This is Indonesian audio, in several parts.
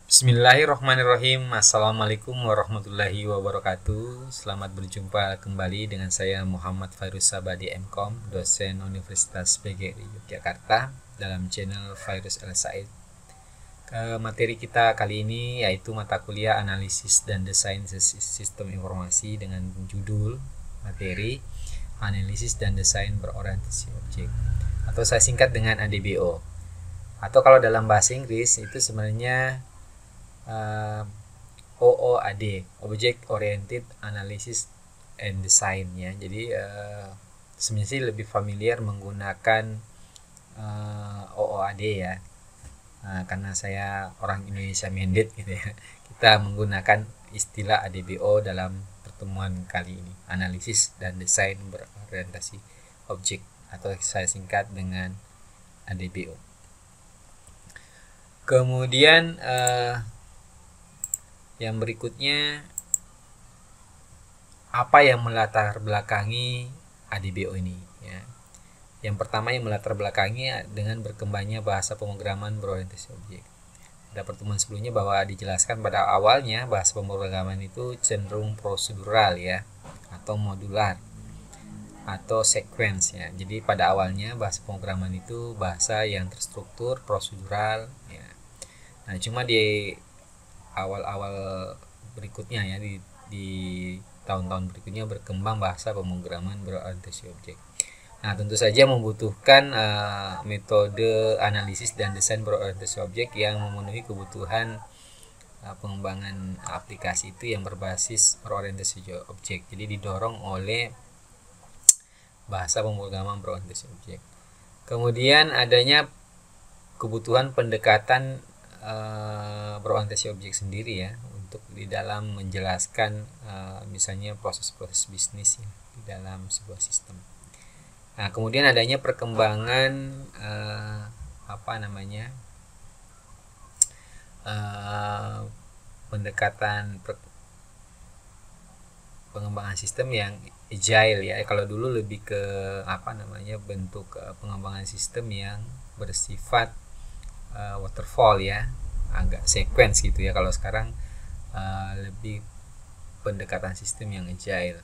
Bismillahirrahmanirrahim. Assalamualaikum warahmatullahi wabarakatuh. Selamat berjumpa kembali dengan saya Muhammad Fairuz Sabadi MKom, dosen Universitas PGRI Yogyakarta dalam channel Fairuz El Said. Materi kita kali ini yaitu mata kuliah Analisis dan Desain Sistem Informasi dengan judul materi Analisis dan Desain Berorientasi Objek, atau saya singkat dengan ADBO. Atau kalau dalam bahasa Inggris itu sebenarnya OOAD, Object Oriented Analysis and Design ya. Jadi sebenarnya sih lebih familiar menggunakan OOAD ya. Karena saya orang Indonesia minded gitu ya. Kita menggunakan istilah ADBO dalam pertemuan kali ini, analisis dan desain berorientasi objek, atau saya singkat dengan ADBO. Kemudian yang berikutnya, apa yang melatar belakangi ADBO ini ya. Yang pertama yang melatar belakangi dengan berkembangnya bahasa pemrograman berorientasi objek. Pada pertemuan sebelumnya bahwa dijelaskan pada awalnya bahasa pemrograman itu cenderung prosedural ya, atau modular, atau sequence ya. Jadi pada awalnya bahasa pemrograman itu bahasa yang terstruktur, prosedural ya. Nah, cuma di awal-awal berikutnya ya, di tahun-tahun berikutnya berkembang bahasa pemrograman berorientasi objek. Nah, tentu saja membutuhkan metode analisis dan desain berorientasi objek yang memenuhi kebutuhan pengembangan aplikasi itu yang berbasis berorientasi objek. Jadi didorong oleh bahasa pemrograman berorientasi objek. Kemudian adanya kebutuhan pendekatan berorientasi objek sendiri ya, untuk di dalam menjelaskan misalnya proses-proses bisnis ya, di dalam sebuah sistem. Nah, kemudian adanya perkembangan pendekatan pengembangan sistem yang agile ya. Kalau dulu lebih ke bentuk pengembangan sistem yang bersifat waterfall ya, agak sequence gitu ya. Kalau sekarang lebih pendekatan sistem yang agile.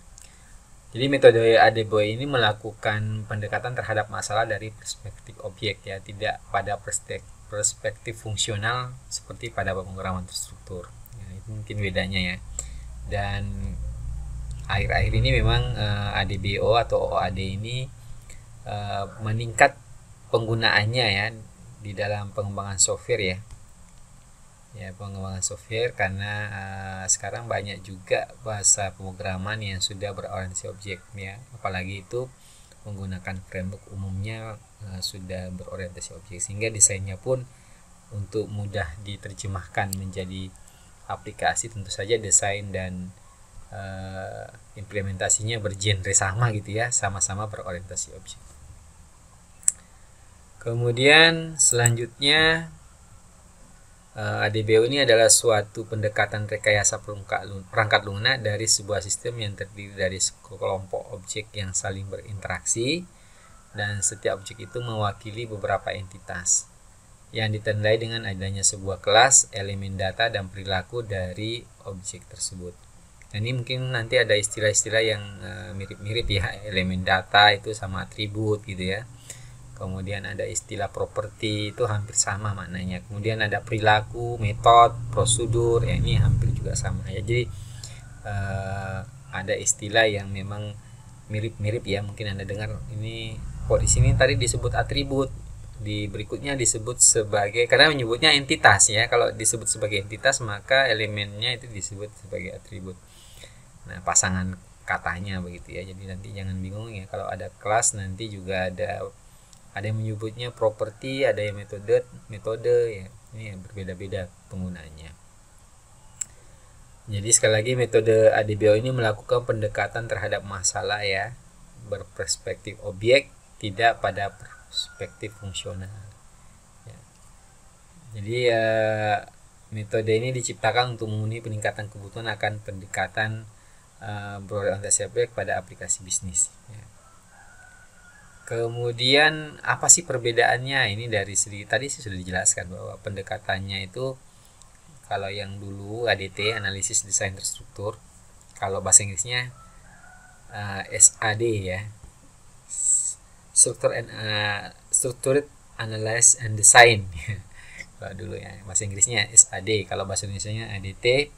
Jadi metode ADBO ini melakukan pendekatan terhadap masalah dari perspektif objek ya, tidak pada perspektif fungsional seperti pada pemrograman terstruktur. Ya, itu mungkin bedanya ya. Dan akhir-akhir ini memang ADBO atau OAD ini meningkat penggunaannya ya di dalam pengembangan software ya, pengembangan software, karena sekarang banyak juga bahasa pemrograman yang sudah berorientasi objek ya, apalagi itu menggunakan framework umumnya sudah berorientasi objek, sehingga desainnya pun untuk mudah diterjemahkan menjadi aplikasi. Tentu saja desain dan implementasinya bergenre sama gitu ya, sama-sama berorientasi objek. Kemudian selanjutnya ADBO ini adalah suatu pendekatan rekayasa perangkat lunak dari sebuah sistem yang terdiri dari sekelompok objek yang saling berinteraksi, dan setiap objek itu mewakili beberapa entitas yang ditandai dengan adanya sebuah kelas, elemen data, dan perilaku dari objek tersebut. Nah, ini mungkin nanti ada istilah-istilah yang mirip-mirip ya, elemen data itu sama atribut gitu ya. Kemudian ada istilah properti, itu hampir sama maknanya. Kemudian ada perilaku, metode, prosedur, ya ini hampir juga sama ya. Jadi ada istilah yang memang mirip-mirip ya, mungkin Anda dengar ini kok di sini tadi disebut atribut, di berikutnya disebut sebagai, karena menyebutnya entitas ya. Kalau disebut sebagai entitas maka elemennya itu disebut sebagai atribut. Nah, pasangan katanya begitu ya. Jadi nanti jangan bingung ya, kalau ada kelas nanti juga ada yang menyebutnya properti, ada yang metode ya. Ini yang berbeda-beda penggunaannya. Jadi sekali lagi, metode ADBO ini melakukan pendekatan terhadap masalah ya, berperspektif objek, tidak pada perspektif fungsional ya. Jadi metode ini diciptakan untuk memenuhi peningkatan kebutuhan akan pendekatan berorientasi objek pada aplikasi bisnis ya. Kemudian apa sih perbedaannya? Ini dari segi tadi sudah dijelaskan bahwa pendekatannya itu Kalau yang dulu ADT, analisis desain terstruktur, kalau bahasa Inggrisnya SAD ya, structured analysis and design. Kalau dulu ya bahasa Inggrisnya SAD, kalau bahasa Indonesianya ADT.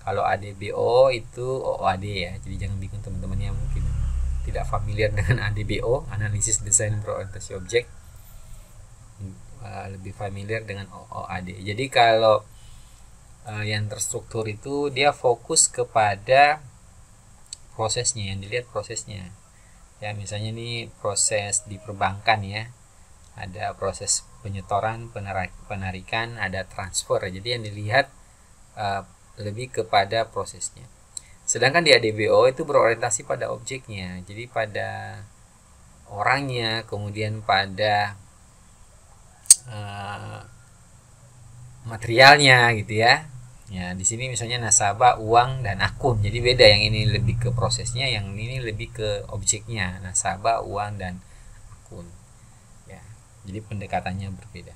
Kalau ADBO itu OOAD ya, jadi jangan bingung teman-teman yang mungkin tidak familiar dengan ADBO, analisis desain berorientasi objek, lebih familiar dengan OOAD. Jadi kalau yang terstruktur itu dia fokus kepada prosesnya, yang dilihat prosesnya ya. Misalnya ini proses di perbankan ya, ada proses penyetoran, penarikan, ada transfer, jadi yang dilihat lebih kepada prosesnya. Sedangkan di ADBO itu berorientasi pada objeknya, jadi pada orangnya, kemudian pada materialnya gitu ya. Ya, di sini misalnya nasabah, uang, dan akun. Jadi beda, yang ini lebih ke prosesnya, yang ini lebih ke objeknya, nasabah, uang, dan akun. Ya, jadi pendekatannya berbeda.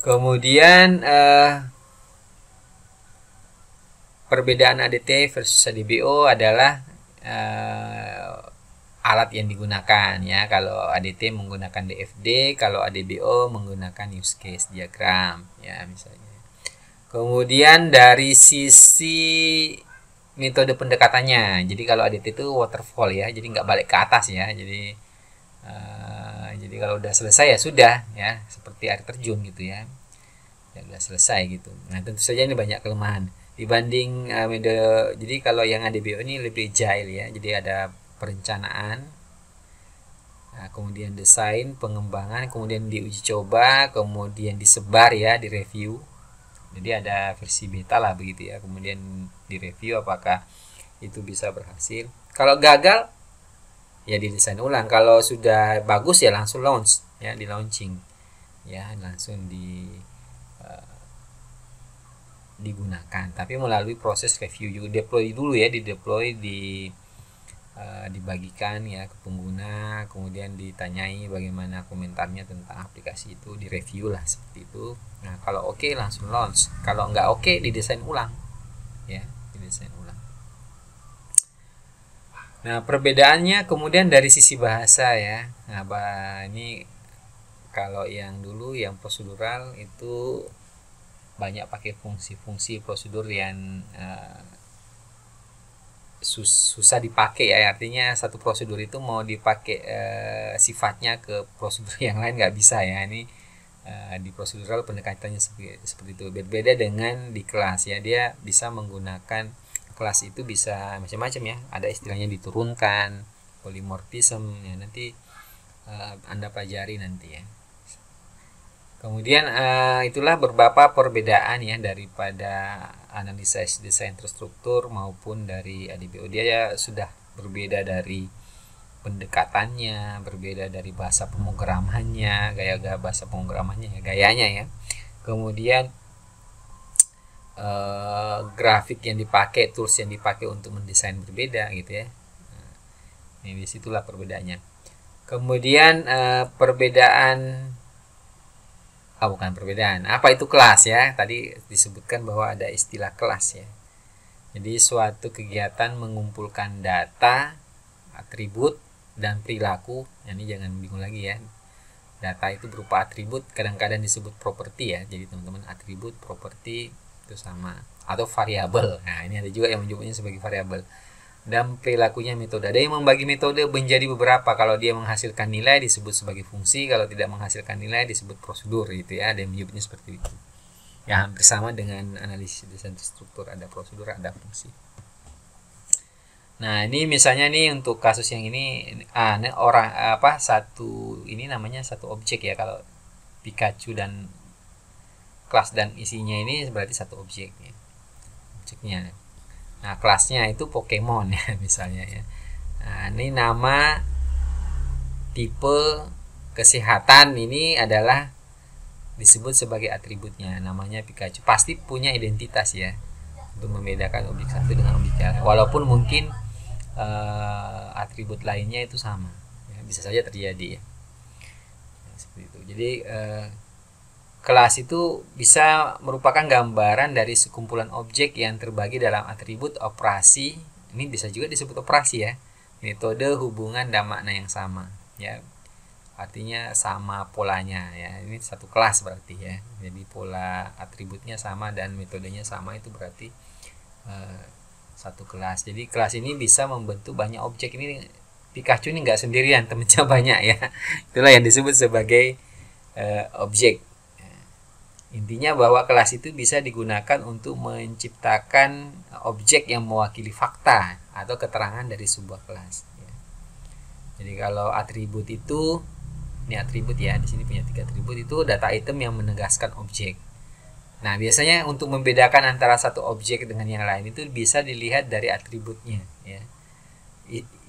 Kemudian perbedaan ADT versus ADBO adalah alat yang digunakan ya. Kalau ADT menggunakan DFD, kalau ADBO menggunakan use case diagram ya misalnya. Kemudian dari sisi metode pendekatannya, jadi kalau ADT itu waterfall ya, jadi nggak balik ke atas ya. Jadi kalau udah selesai ya sudah ya, seperti air terjun gitu ya, ya udah selesai gitu. Nah tentu saja ini banyak kelemahan dibanding metode. Jadi kalau yang ADBO ini lebih agile ya, jadi ada perencanaan, nah, kemudian desain, pengembangan, kemudian diuji coba, kemudian disebar ya, direview. Jadi ada versi beta lah begitu ya, kemudian direview apakah itu bisa berhasil. Kalau gagal ya didesain ulang, kalau sudah bagus ya langsung launch ya, di launching ya, langsung digunakan, tapi melalui proses review juga, deploy dulu ya, dibagikan ya ke pengguna, kemudian ditanyai bagaimana komentarnya tentang aplikasi itu, direview lah seperti itu. Nah kalau oke langsung launch, kalau nggak oke didesain ulang ya, didesain ulang. Nah perbedaannya kemudian dari sisi bahasa ya. Nah ini kalau yang dulu yang prosedural itu banyak pakai fungsi-fungsi prosedur yang susah dipakai ya, artinya satu prosedur itu mau dipakai sifatnya ke prosedur yang lain nggak bisa ya. Ini di prosedural pendekatannya seperti itu. Berbeda dengan di kelas ya, dia bisa menggunakan kelas itu bisa macam-macam ya, ada istilahnya diturunkan, polimorfism ya, nanti Anda pelajari nanti ya. Kemudian itulah beberapa perbedaan ya daripada analisis desain terstruktur maupun dari ADBO. Dia sudah berbeda dari pendekatannya, berbeda dari bahasa pemrogramannya, gaya bahasa pemrogramannya ya, gayanya ya. Kemudian grafik yang dipakai, tools yang dipakai untuk mendesain berbeda gitu ya. Ini disitulah perbedaannya. Kemudian perbedaan bukan perbedaan. Apa itu kelas ya? Tadi disebutkan bahwa ada istilah kelas ya. Jadi suatu kegiatan mengumpulkan data, atribut, dan perilaku. Ini jangan bingung lagi ya. Data itu berupa atribut, kadang-kadang disebut properti ya. Jadi teman-teman, atribut, properti itu sama, atau variabel. Nah, ini ada juga yang menyebutnya sebagai variabel. Dan perilakunya metode. Ada yang membagi metode menjadi beberapa. Kalau dia menghasilkan nilai disebut sebagai fungsi, kalau tidak menghasilkan nilai disebut prosedur gitu ya. Ada yang menyebutnya seperti itu. Ya hampir sama dengan analisis desain struktur, ada prosedur, ada fungsi. Nah, ini misalnya nih untuk kasus yang ini satu ini namanya satu objek ya. Kalau Pikachu dan kelas dan isinya ini berarti satu objek ya. Objeknya. Nah, kelasnya itu Pokemon ya misalnya ya. Nah, ini nama, tipe, kesehatan ini adalah disebut sebagai atributnya, namanya Pikachu. Pasti punya identitas ya untuk membedakan objek satu dengan objek lain. Walaupun mungkin atribut lainnya itu sama, ya, bisa saja terjadi ya. Seperti itu. Jadi kelas itu bisa merupakan gambaran dari sekumpulan objek yang terbagi dalam atribut operasi. Ini bisa juga disebut operasi ya. Metode, hubungan, dan makna yang sama ya. Artinya sama polanya ya. Ini satu kelas berarti ya. Jadi pola atributnya sama dan metodenya sama, itu berarti satu kelas. Jadi kelas ini bisa membentuk banyak objek. Ini Pikachu ini nggak sendirian, temennya banyak ya. Itulah yang disebut sebagai objek. Intinya bahwa kelas itu bisa digunakan untuk menciptakan objek yang mewakili fakta atau keterangan dari sebuah kelas. Jadi kalau atribut itu, ini atribut ya, di sini punya 3 atribut, itu data item yang menegaskan objek. Nah, biasanya untuk membedakan antara satu objek dengan yang lain itu bisa dilihat dari atributnya ya.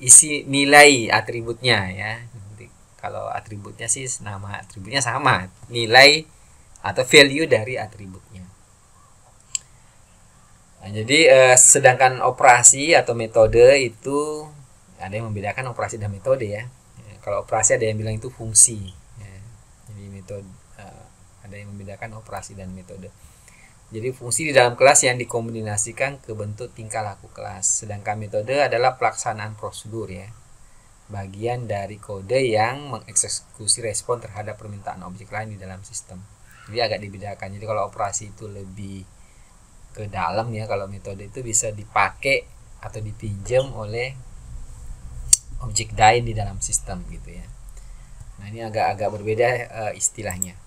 Isi nilai atributnya ya. Kalau atributnya sih nama atributnya sama, nilai atau value dari atributnya. Nah, jadi sedangkan operasi atau metode itu ada yang membedakan operasi dan metode ya. Kalau operasi ada yang bilang itu fungsi. Ya. Jadi metode ada yang membedakan operasi dan metode. Jadi fungsi di dalam kelas yang dikombinasikan ke bentuk tingkah laku kelas. Sedangkan metode adalah pelaksanaan prosedur ya. Bagian dari kode yang mengeksekusi respon terhadap permintaan objek lain di dalam sistem. Jadi agak dibedakan. Jadi kalau operasi itu lebih ke dalam ya, kalau metode itu bisa dipakai atau dipinjam oleh objek lain di dalam sistem gitu ya. Nah, ini agak berbeda istilahnya.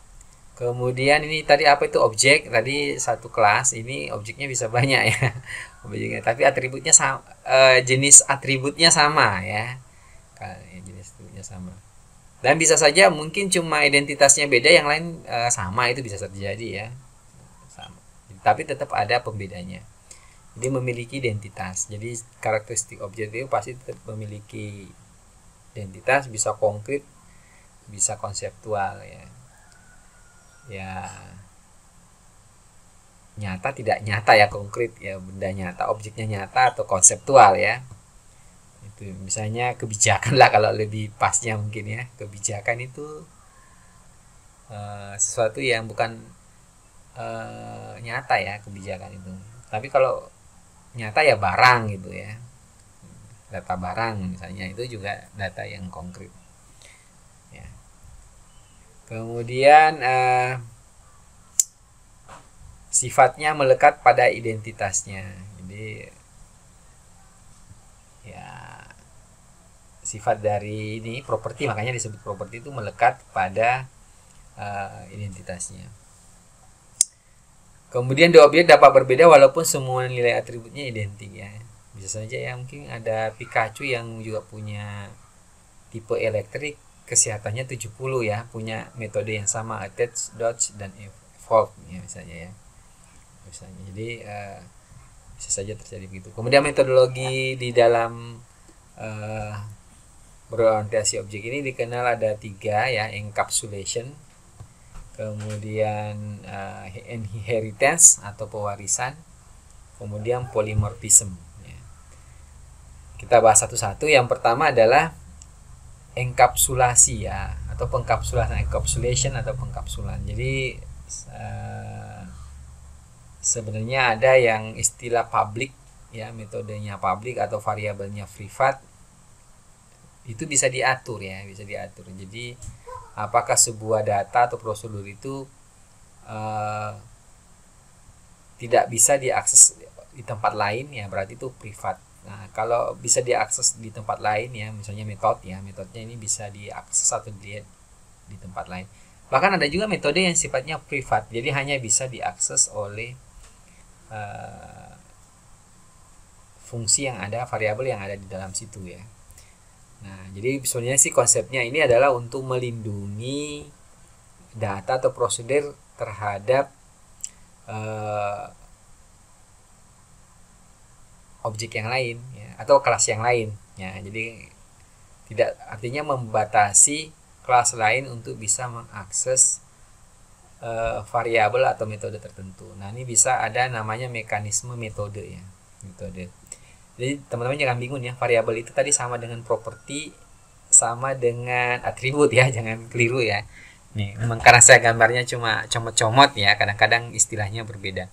Kemudian ini tadi apa itu objek? Tadi satu kelas, ini objeknya bisa banyak ya. Objeknya, tapi atributnya sama, jenis atributnya sama ya. Jenis atributnya sama. Dan bisa saja mungkin cuma identitasnya beda, yang lain sama, itu bisa terjadi ya. Sama. Tapi tetap ada pembedanya. Jadi memiliki identitas. Jadi karakteristik objek itu pasti tetap memiliki identitas, bisa konkret, bisa konseptual ya. Ya nyata tidak nyata ya, konkret ya, benda nyata, objeknya nyata atau konseptual ya. Itu misalnya kebijakan lah kalau lebih pasnya mungkin ya. Kebijakan itu sesuatu yang bukan nyata ya, kebijakan itu. Tapi kalau nyata ya barang gitu ya, data barang misalnya, itu juga data yang konkret ya. Kemudian sifatnya melekat pada identitasnya. Jadi ya sifat dari ini properti, makanya disebut properti, itu melekat pada identitasnya. Kemudian dua objek dapat berbeda walaupun semua nilai atributnya identik ya. Bisa saja ya, mungkin ada Pikachu yang juga punya tipe elektrik, kesehatannya 70 ya, punya metode yang sama, attach, dodge, dan evolve ya misalnya ya. Misalnya. Jadi bisa saja terjadi begitu. Kemudian metodologi di dalam berorientasi objek ini dikenal ada 3 ya, encapsulation, kemudian inheritance atau pewarisan, kemudian polymorphism ya. Kita bahas satu-satu. Yang pertama adalah enkapsulasi ya, atau pengkapsulan, encapsulation atau pengkapsulan. Jadi sebenarnya ada yang istilah public ya, metodenya public atau variabelnya privat, itu bisa diatur ya, bisa diatur. Jadi apakah sebuah data atau prosedur itu tidak bisa diakses di tempat lain ya, berarti itu privat. Nah, kalau bisa diakses di tempat lain ya, misalnya metode ya, metodenya ini bisa diakses atau dilihat di tempat lain. Bahkan ada juga metode yang sifatnya privat, jadi hanya bisa diakses oleh fungsi yang ada, variabel yang ada di dalam situ ya. Nah, jadi sebenarnya sih konsepnya ini adalah untuk melindungi data atau prosedur terhadap objek yang lain ya, atau kelas yang lain ya. Jadi tidak, artinya membatasi kelas lain untuk bisa mengakses variabel atau metode tertentu. Nah, ini bisa ada namanya mekanisme metode ya, metode. Jadi teman-teman jangan bingung ya, variabel itu tadi sama dengan properti, sama dengan atribut ya, jangan keliru ya. Nih, memang karena saya gambarnya cuma comot-comot ya, kadang-kadang istilahnya berbeda.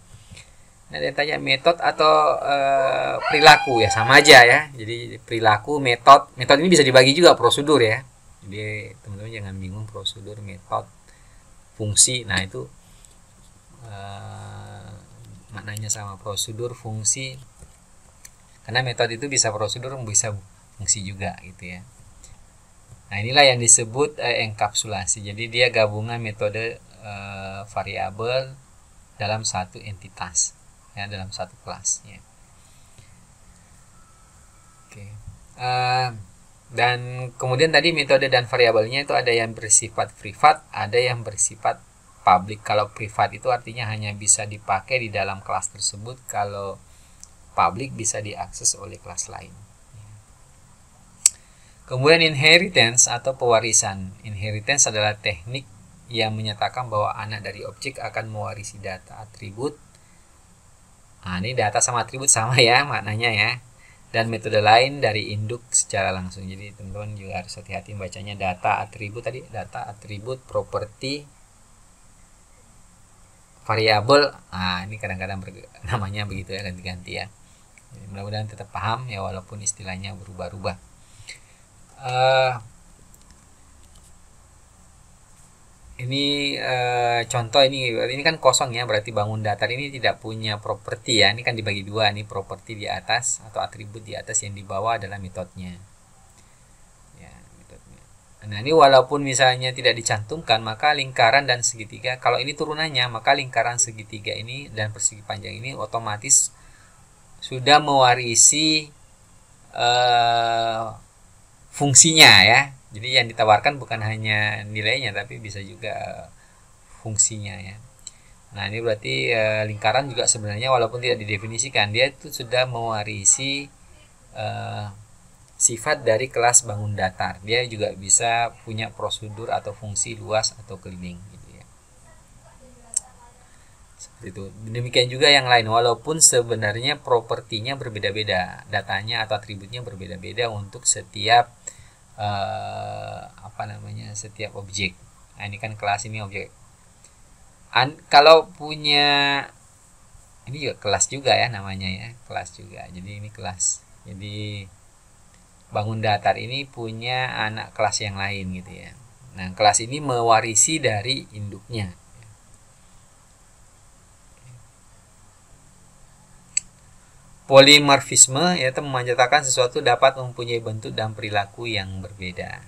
Nah, dia tanya metode atau perilaku ya, sama aja ya. Jadi perilaku, metode ini bisa dibagi juga prosedur ya. Jadi teman-teman jangan bingung prosedur, metode, fungsi. Nah, itu maknanya sama, prosedur, fungsi. Karena metode itu bisa prosedur, bisa fungsi juga gitu ya. Nah, inilah yang disebut enkapsulasi. Jadi dia gabungan metode variabel dalam satu entitas ya, dalam satu kelas ya. Oke. Dan kemudian tadi metode dan variabelnya itu ada yang bersifat privat, ada yang bersifat public. Kalau privat itu artinya hanya bisa dipakai di dalam kelas tersebut, kalau public bisa diakses oleh kelas lain. Kemudian inheritance atau pewarisan. Inheritance adalah teknik yang menyatakan bahwa anak dari objek akan mewarisi data atribut. Nah, ini data sama atribut sama ya maknanya ya. Dan metode lain dari induk secara langsung. Jadi teman-teman juga harus hati-hati membacanya. Data atribut tadi, data atribut, properti, variabel. Nah, ini kadang-kadang namanya begitu ya, ganti-ganti ya. Jadi, mudah-mudahan tetap paham ya walaupun istilahnya berubah-ubah. Ini contoh, ini kan kosong ya, berarti bangun datar ini tidak punya properti ya. Ini kan dibagi dua, ini properti di atas atau atribut di atas, yang di bawah adalah metodenya ya, metodenya. Nah, ini walaupun misalnya tidak dicantumkan, maka lingkaran dan segitiga, kalau ini turunannya, maka lingkaran, segitiga ini dan persegi panjang ini otomatis sudah mewarisi fungsinya ya. Jadi yang ditawarkan bukan hanya nilainya, tapi bisa juga fungsinya ya. Nah, ini berarti lingkaran juga sebenarnya walaupun tidak didefinisikan, dia itu sudah mewarisi sifat dari kelas bangun datar. Dia juga bisa punya prosedur atau fungsi luas atau keliling gitu ya. Seperti itu. Demikian juga yang lain, walaupun sebenarnya propertinya berbeda-beda, datanya atau atributnya berbeda-beda untuk setiap setiap objek. Nah, ini kan kelas, ini objek. Kalau punya ini juga kelas juga ya namanya ya, kelas juga. Jadi ini kelas. Jadi bangun datar ini punya anak kelas yang lain gitu ya. Nah, kelas ini mewarisi dari induknya. Polimorfisme yaitu menyatakan sesuatu dapat mempunyai bentuk dan perilaku yang berbeda.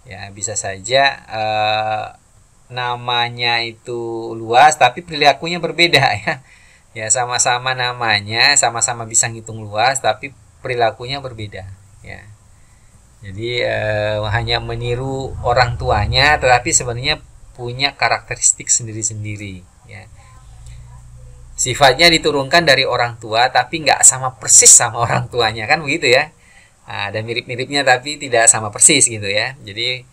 Ya, bisa saja namanya itu luas tapi perilakunya berbeda ya. Ya, sama-sama namanya, sama-sama bisa ngitung luas tapi perilakunya berbeda ya. Jadi hanya meniru orang tuanya tetapi sebenarnya punya karakteristik sendiri-sendiri ya. Sifatnya diturunkan dari orang tua tapi nggak sama persis sama orang tuanya, kan begitu ya. Nah, ada mirip-miripnya tapi tidak sama persis gitu ya. Jadi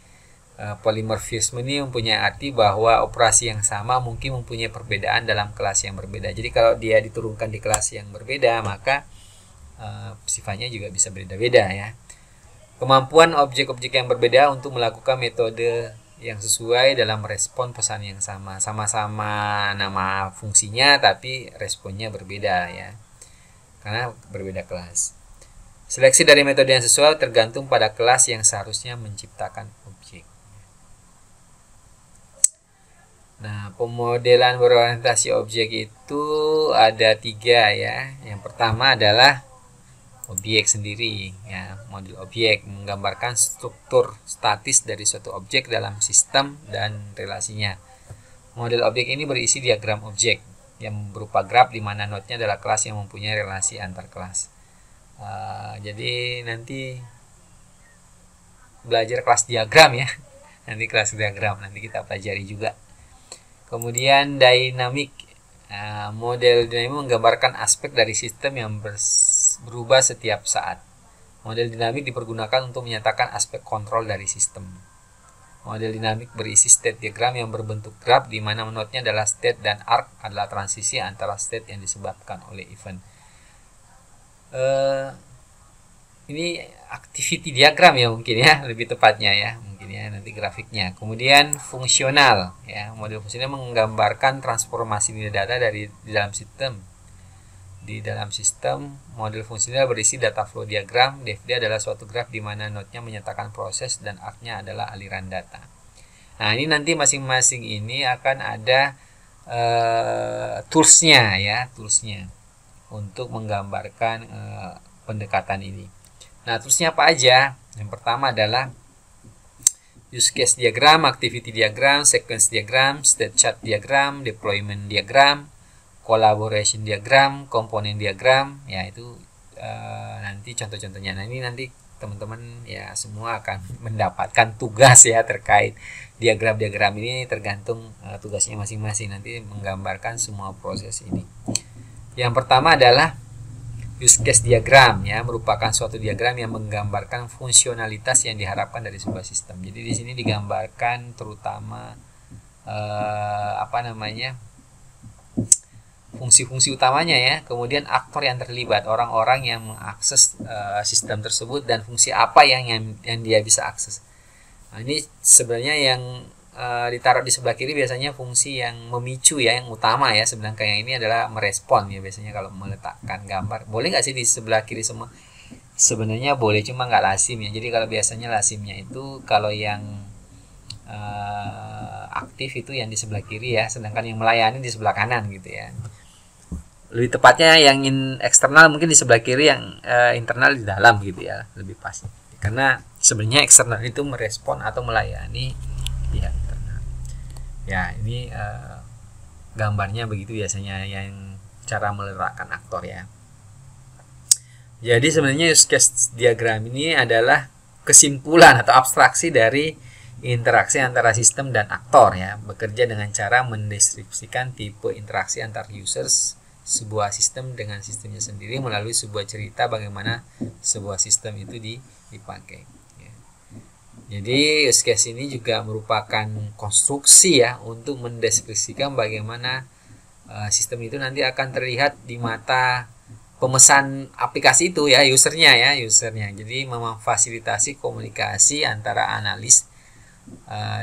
polimorfisme ini mempunyai arti bahwa operasi yang sama mungkin mempunyai perbedaan dalam kelas yang berbeda. Jadi kalau dia diturunkan di kelas yang berbeda, maka sifatnya juga bisa beda-beda ya. Kemampuan objek-objek yang berbeda untuk melakukan metode yang sesuai dalam respon pesan yang sama. Sama-sama nama fungsinya tapi responnya berbeda ya, karena berbeda kelas. Seleksi dari metode yang sesuai tergantung pada kelas yang seharusnya menciptakan objek. Nah, pemodelan berorientasi objek itu ada 3 ya. Yang pertama adalah objek sendiri ya. Model objek menggambarkan struktur statis dari suatu objek dalam sistem dan relasinya. Model objek ini berisi diagram objek yang berupa graf di mana node-nya adalah kelas yang mempunyai relasi antar kelas. Jadi nanti belajar kelas diagram ya. Nanti kelas diagram nanti kita pelajari juga. Kemudian dinamik. Model dinamik menggambarkan aspek dari sistem yang berubah setiap saat. Model dinamik dipergunakan untuk menyatakan aspek kontrol dari sistem. Model dinamik berisi state diagram yang berbentuk graf di mana node-nya adalah state dan arc adalah transisi antara state yang disebabkan oleh event. Ini activity diagram ya mungkin ya, lebih tepatnya ya mungkin. ini ya, nanti grafiknya. Kemudian fungsional ya, model fungsional menggambarkan transformasi nilai data dari di dalam sistem. Di dalam sistem, model fungsional berisi data flow diagram. DFD adalah suatu graf di mana node-nya menyatakan proses dan arc-nya adalah aliran data. Nah, ini nanti masing-masing ini akan ada toolsnya ya, toolsnya untuk menggambarkan pendekatan ini. Nah, toolsnya apa aja? Yang pertama adalah use case diagram, activity diagram, sequence diagram, state chart diagram, deployment diagram, collaboration diagram, komponen diagram, ya itu nanti contoh-contohnya. Nah, ini nanti teman-teman ya semua akan mendapatkan tugas ya terkait diagram-diagram ini, tergantung tugasnya masing-masing, nanti menggambarkan semua proses ini. Yang pertama adalah use case diagram ya, merupakan suatu diagram yang menggambarkan fungsionalitas yang diharapkan dari sebuah sistem. Jadi di sini digambarkan terutama fungsi-fungsi utamanya ya, kemudian aktor yang terlibat, orang-orang yang mengakses sistem tersebut, dan fungsi apa yang dia bisa akses. Nah, ini sebenarnya yang ditaruh di sebelah kiri biasanya fungsi yang memicu ya, yang utama ya, sedangkan yang ini adalah merespon ya, biasanya kalau meletakkan gambar. Boleh nggak sih di sebelah kiri semua? Sebenarnya boleh, cuma nggak lazim ya. Jadi kalau biasanya lazimnya itu kalau yang aktif itu yang di sebelah kiri ya, sedangkan yang melayani di sebelah kanan gitu ya. Lebih tepatnya yang eksternal mungkin di sebelah kiri, yang internal di dalam gitu ya, lebih pas. Karena sebenarnya eksternal itu merespon atau melayani pihak internal. Ya, ini gambarnya begitu biasanya, yang cara meletakkan aktor ya. Jadi sebenarnya use case diagram ini adalah kesimpulan atau abstraksi dari interaksi antara sistem dan aktor ya, bekerja dengan cara mendeskripsikan tipe interaksi antar users sebuah sistem dengan sistemnya sendiri melalui sebuah cerita bagaimana sebuah sistem itu dipakai ya. Jadi use case ini juga merupakan konstruksi ya, untuk mendeskripsikan bagaimana sistem itu nanti akan terlihat di mata pemesan aplikasi itu ya, usernya. Jadi memfasilitasi komunikasi antara analis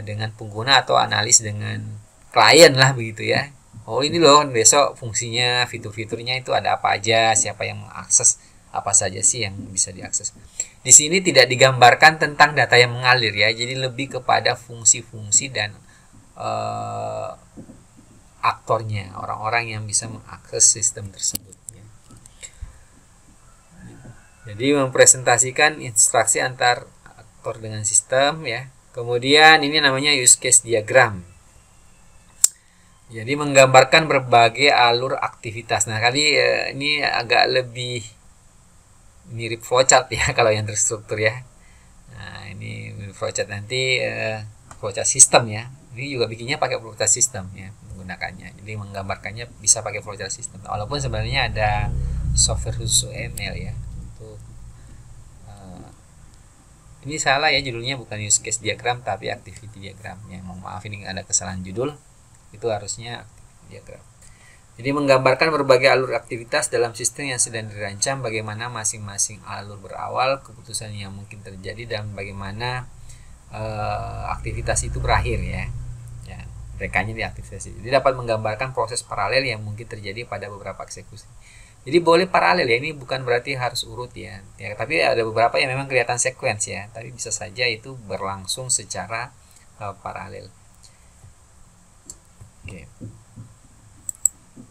dengan pengguna atau analis dengan klien lah begitu ya. Oh, ini loh besok fungsinya, fitur-fiturnya itu ada apa aja, siapa yang mengakses, apa saja sih yang bisa diakses. Di sini tidak digambarkan tentang data yang mengalir ya, jadi lebih kepada fungsi-fungsi dan aktornya, orang-orang yang bisa mengakses sistem tersebut ya. Jadi mempresentasikan interaksi antar aktor dengan sistem ya. Kemudian ini namanya use case diagram. Jadi menggambarkan berbagai alur aktivitas. Nah, kali ini agak lebih mirip flowchart ya kalau yang terstruktur ya. Nah, ini flowchart, nanti flowchart sistem ya. Ini juga bikinnya pakai flowchart sistem ya, menggunakannya. Jadi menggambarkannya bisa pakai flowchart sistem. Walaupun sebenarnya ada software khusus UML ya. Untuk ini salah ya, judulnya bukan use case diagram tapi activity diagram ya. Mohon maaf, ini ada kesalahan judul. Itu harusnya diagram. Jadi menggambarkan berbagai alur aktivitas dalam sistem yang sedang dirancang, bagaimana masing-masing alur berawal, keputusan yang mungkin terjadi, dan bagaimana aktivitas itu berakhir ya. Rekanya di aktivitas itu. Jadi dapat menggambarkan proses paralel yang mungkin terjadi pada beberapa eksekusi. Jadi boleh paralel ya, ini bukan berarti harus urut ya. Tapi ada beberapa yang memang kelihatan sequence ya, tapi bisa saja itu berlangsung secara paralel. Oke.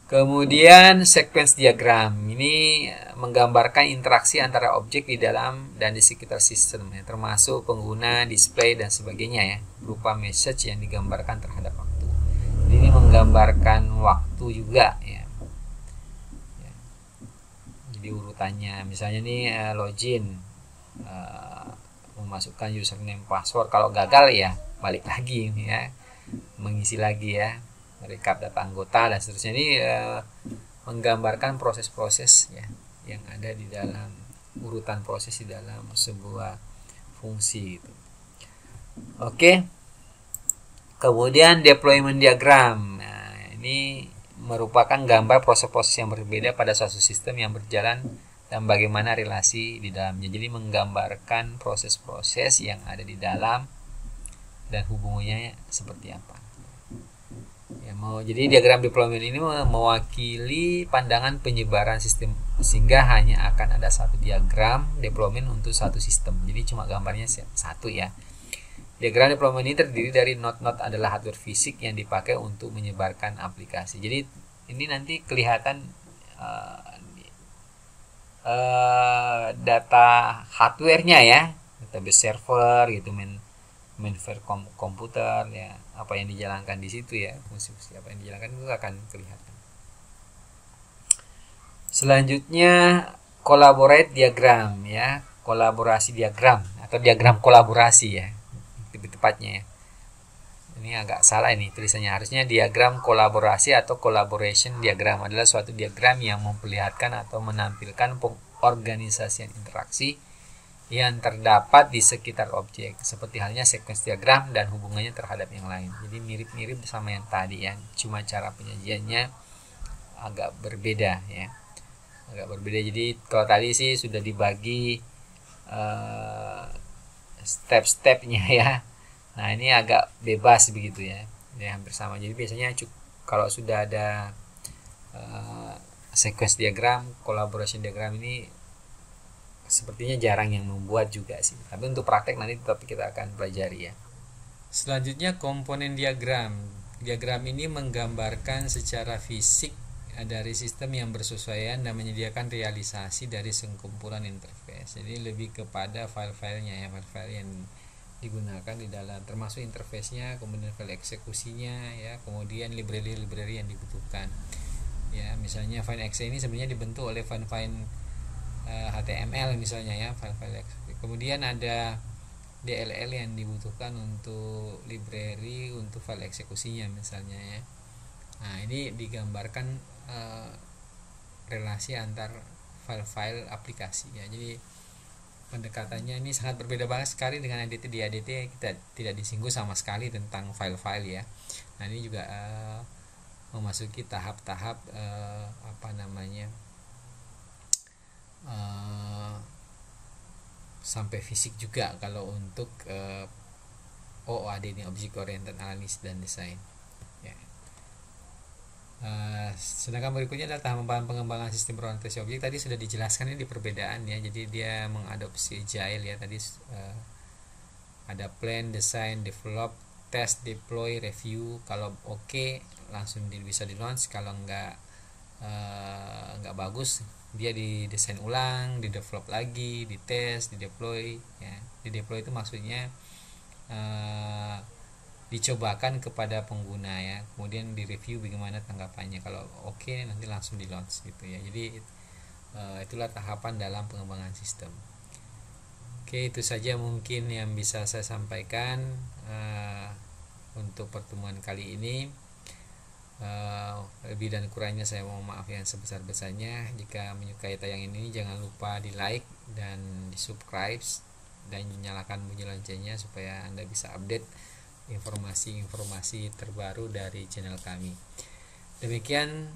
Kemudian sequence diagram ini menggambarkan interaksi antara objek di dalam dan di sekitar sistem ya, termasuk pengguna, display dan sebagainya ya, berupa message yang digambarkan terhadap waktu. Jadi ini menggambarkan waktu juga ya. Jadi urutannya, misalnya nih login, memasukkan username password, kalau gagal ya balik lagi ya, mengisi lagi ya, recap data anggota dan seterusnya. Ini menggambarkan proses-proses ya yang ada di dalam urutan proses di dalam sebuah fungsi itu. Oke. Kemudian deployment diagram. Nah, ini merupakan gambar proses-proses yang berbeda pada suatu sistem yang berjalan dan bagaimana relasi di dalamnya. Jadi menggambarkan proses-proses yang ada di dalam dan hubungannya seperti apa. Ya, jadi diagram deployment ini mewakili pandangan penyebaran sistem, sehingga hanya akan ada satu diagram deployment untuk satu sistem. Jadi cuma gambarnya satu ya. Diagram deployment ini terdiri dari node-node adalah hardware fisik yang dipakai untuk menyebarkan aplikasi. Jadi ini nanti kelihatan data hardware-nya ya, database server gitu, mainframe komputer ya, apa yang dijalankan di situ ya, fungsi-fungsi apa yang dijalankan itu akan kelihatan. Selanjutnya collaborate diagram ya, kolaborasi diagram atau diagram kolaborasi ya, lebih tepatnya ya. Ini agak salah ini tulisannya, harusnya diagram kolaborasi atau collaboration diagram adalah suatu diagram yang memperlihatkan atau menampilkan pengorganisasian interaksi yang terdapat di sekitar objek, seperti halnya sequence diagram dan hubungannya terhadap yang lain. Jadi mirip-mirip sama yang tadi ya, cuma cara penyajiannya agak berbeda ya, agak berbeda. Jadi kalau tadi sih sudah dibagi step-stepnya ya, nah ini agak bebas begitu ya, ini hampir sama. Jadi biasanya kalau sudah ada sequence diagram, collaboration diagram ini sepertinya jarang yang membuat juga sih, tapi untuk praktek nanti tetap kita akan pelajari ya. Selanjutnya komponen diagram. Diagram ini menggambarkan secara fisik dari sistem yang bersesuaian dan menyediakan realisasi dari sekumpulan interface. Jadi lebih kepada file-filenya ya, file-file yang digunakan di dalam, termasuk interface-nya, kemudian file eksekusinya ya, kemudian library yang dibutuhkan. Ya, misalnya file.exe ini sebenarnya dibentuk oleh file HTML misalnya ya, file-file. Kemudian ada DLL yang dibutuhkan untuk library untuk file eksekusinya misalnya ya. Nah, ini digambarkan relasi antar file-file aplikasi ya. Jadi pendekatannya ini sangat berbeda banget sekali dengan ADT. Di ADT kita tidak disinggung sama sekali tentang file-file ya. Nah, ini juga memasuki tahap-tahap sampai fisik juga kalau untuk OOAD ini, Object Oriented Analysis dan Design ya. Sedangkan berikutnya adalah tahapan pengembangan sistem berorientasi objek. Tadi sudah dijelaskan ini di perbedaan ya, jadi dia mengadopsi Agile ya. Tadi ada plan, design, develop, test, deploy, review. Kalau oke, langsung bisa di launch. Kalau enggak bagus, dia didesain ulang, di develop lagi, di test, di deploy ya. Di deploy itu maksudnya dicobakan kepada pengguna ya, kemudian di review bagaimana tanggapannya. Kalau oke, nanti langsung di launch gitu ya. Jadi itulah tahapan dalam pengembangan sistem. Oke, itu saja mungkin yang bisa saya sampaikan untuk pertemuan kali ini. Lebih dan kurangnya saya mohon maaf yang sebesar-besarnya. Jika menyukai tayangan ini, jangan lupa di like dan di subscribe dan nyalakan bunyi loncengnya supaya Anda bisa update informasi-informasi terbaru dari channel kami. Demikian,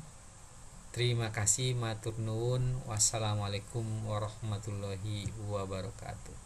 terima kasih, matur nuwun, wassalamualaikum warahmatullahi wabarakatuh.